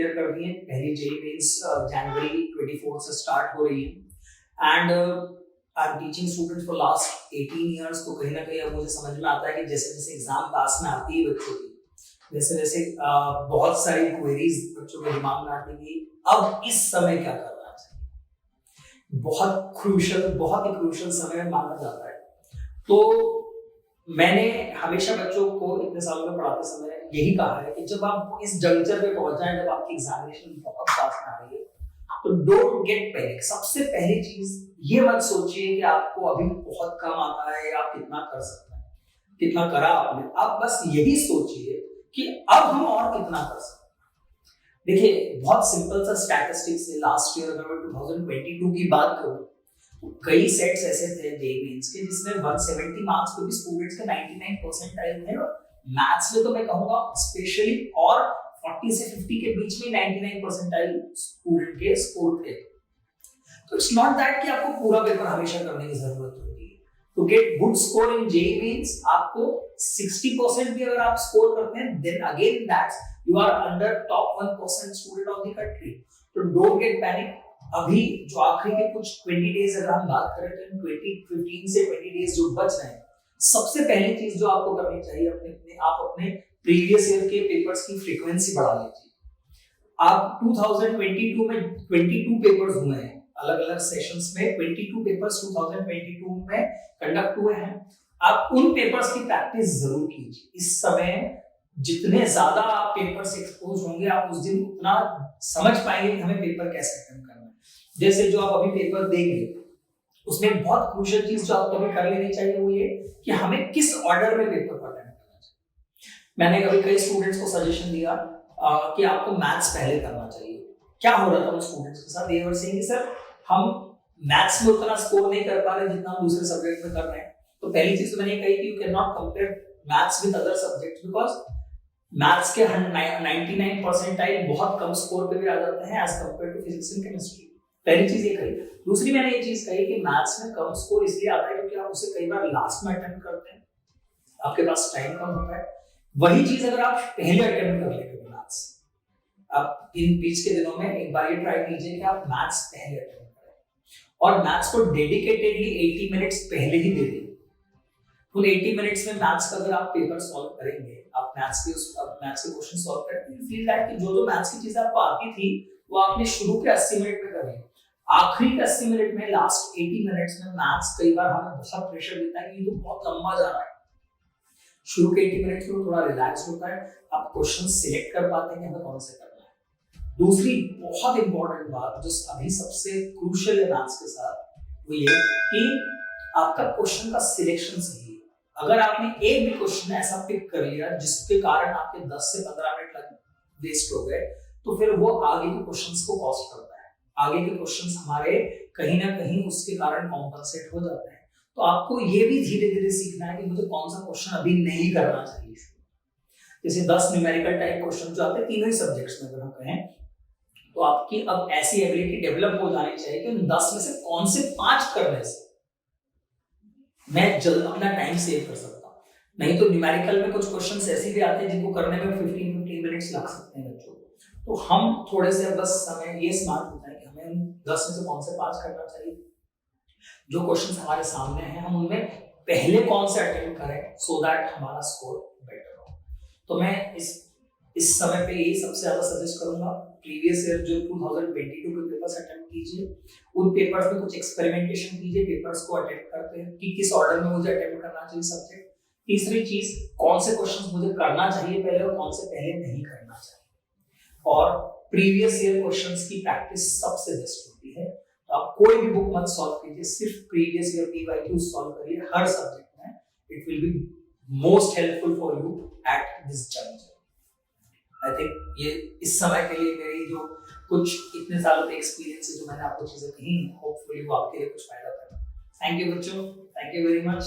Clear कर दी है। पहली जेई मेंस जनवरी 24 से स्टार्ट हो रही है and I am teaching students for last 18 years. तो कहीं ना कहीं अब मुझे समझ में आता है कि जैसे जैसे एग्जाम पास में आती है बच्चों की, वैसे वैसे बहुत सारी क्वेरीज बच्चों के दिमाग में आती है अब इस समय क्या करना चाहिए। बहुत ही क्रूशल समय माना जाता है। तो मैंने हमेशा बच्चों को इतने सालों में पढ़ाते समय यही कहा है कि जब आप इस जंक्चर पे पहुंच जाए, जब आपकी एग्जामिनेशन बहुत पास में आ रही है, तो डोंट गेट पैनिक। सबसे पहली चीज ये मत सोचिए कि आपको अभी बहुत कम आता है या आप कितना कर सकते हैं, कितना करा आपने। आप बस यही सोचिए कि अब हम और कितना कर सकते हैं। देखिए बहुत सिंपल सा स्टैटिस्टिक्स है। लास्ट ईयर अगर मैं 2022 की बात करूं तो कई सेट्स ऐसे थे जेईई मेंस के जिसमें 170 मार्क्स पे भी स्टूडेंट्स के 99 परसेंटाइल थे, और मैथ्स में तो मैं कहूंगा स्पेशली और 40 से 50 के बीच में 99 परसेंटाइल स्टूडेंट के स्कोर थे। तो इट्स नॉट दैट कि आपको पूरा पेपर हमेशा करने की जरूरत होती है। To get good score in JEE mains आपको 60% भी अगर आप स्कोर करते हैं, then again that's you are under top 1% student of the country. तो डोंट गेट पैनिक। अभी जो आखिरी के कुछ 20 डेज अगर हम बात करें तो 15 से 20 डेज जो बच रहे हैं, सबसे पहली चीज जो आपको करनी चाहिए आप अपने प्रीवियस ईयर के पेपर्स की फ्रीक्वेंसी बढ़ा लीजिए। आप 2022 में 22 पेपर्स हुए हैं अलग अलग सेशंस में, 22 पेपर्स 2022 में कंडक्ट हुए हैं। आप उन पेपर्स की प्रैक्टिस जरूर कीजिए। इस समय जितने ज्यादा आप पेपर से एक्सपोज होंगे, आप उस दिन उतना समझ पाएंगे कि हमें पेपर कैसे अटेम्प्ट करना है। जैसे जो आप अभी पेपर देंगे उसमें बहुत क्रूशियल चीज जो आपको अभी कर लेनी चाहिए वो ये कि हमें किस ऑर्डर में पेपर को अटेम्प्ट करना चाहिए। मैंने कभी कई स्टूडेंट्स को सजेशन दिया कि आपको मैथ्स पहले करना चाहिए। क्या हो रहा था उन स्टूडेंट्स के साथ, ये वर सेइंग कि सर हम मैथ्स में उतना स्कोर नहीं कर पा रहे जितना हम दूसरे सब्जेक्ट में कर रहे हैं। तो पहली चीज तो मैंने कही कि you can not compare maths with other subjects, because maths के 99 परसेंटाइल बहुत कम स्कोर पे भी आ जाते हैं as compare to physics and chemistry. पहली चीज ये कही। दूसरी मैंने ये चीज कही कि मैथ्स में कम स्कोर इसलिए आता है क्योंकि आप उसे कई बार लास्ट में अटेम्प्ट करते हैं, आपके पास टाइम कम होता है। वही चीज अगर आप पहले अटेम्प्ट कर लेते हो मैथ्स, आप इन बीच के दिनों में एक बार ये ट्राई कीजिए कि आप मैथ्स पहले अटेम्प्ट करें और मैथ्स को डेडिकेटेडली 80 मिनट्स पहले ही दे दें। उन 80 मिनट्स में मैथ्स का अगर आप पेपर सॉल्व करेंगे, आप मैथ्स के क्वेश्चन सॉल्व करते हैं, फील दैट कि जो मैथ्स की चीजें आपको आती थी वो आपने शुरू के 80 मिनट में करी, आखिरी के 80 मिनट में, लास्ट 80 मिनट्स में मैथ्स कई बार हमें बहुत प्रेशर देता है कि ये तो बहुत लंबा जा रहा है। शुरू के 80 मिनट्स में थोड़ा रिलैक्स होता है, आप क्वेश्चन सिलेक्ट कर पाते हैं कि हमें कौन से करना है। दूसरी बहुत इंपॉर्टेंट बात जो अभी सबसे क्रूशियल है मैथ्स के साथ वो ये कि आपका क्वेश्चन का सिलेक्शन सही है। अगर आपने एक भी क्वेश्चन ऐसा पिक कर लिया जिसके कारण आपके 10 से 15 मिनट वेस्ट हो गए, तो फिर वो आगे के क्वेश्चंस को कॉस्ट करता है। आगे के क्वेश्चंस हमारे कहीं ना कहीं उसके कारण कॉम्पनसेट हो जाते हैं। तो आपको ये भी धीरे धीरे सीखना है कि मुझे कौन सा क्वेश्चन अभी नहीं करना चाहिए। जैसे 10 न्यूमेरिकल टाइप क्वेश्चन जो आते हैं तीनों ही सब्जेक्ट्स में अगर हम कहें, तो आपकी अब ऐसी एबिलिटी डेवलप हो जानी चाहिए कि उन 10 में से कौन से 5 करने से मैं जल्द अपना टाइम सेव कर सकता हूँ। नहीं तो न्यूमेरिकल में कुछ क्वेश्चंस ऐसे भी आते हैं जिनको करने में 15 मिनट्स लग सकते हैं बच्चों को। तो हम थोड़े से बस हमें ये स्मार्ट होता है कि हमें 10 में से कौन से 5 करना चाहिए। जो क्वेश्चंस हमारे सामने हैं हम उनमें पहले कौन से अटेम्प्ट करें सो दैट हमारा स्कोर बेटर हो। तो मैं इस समय पे यही सबसे ज्यादा सजेस्ट करूंगा। प्रीवियस ईयर जो 2022 के पेपर्स अटेम्प्ट कीजिए, उन पेपर्स में कुछ एक्सपेरिमेंटेशन कीजिए, पेपर्स को अटेम्प्ट करते हैं कि किस ऑर्डर में मुझे अटेम्प्ट करना चाहिए सब्जेक्ट। तीसरी चीज, कौन से क्वेश्चंस मुझे करना चाहिए पहले और कौन से पहले नहीं करना चाहिए। और प्रीवियस ईयर क्वेश्चंस की प्रैक्टिस सबसे बेस्ट होती है। तो आप कोई भी बुक मत सॉल्व कीजिए, सिर्फ प्रीवियस ईयर पीवाईक्यू सॉल्व करिए हर सब्जेक्ट में। It will be most helpful for you at this junction. I think ये इस समय के लिए मेरी जो कुछ इतने सालों के एक्सपीरियंस है, जो मैंने आपको चीजें कही, होपफुली वो आपके लिए कुछ फायदा करे। थैंक यू बच्चों, थैंक यू वेरी मच।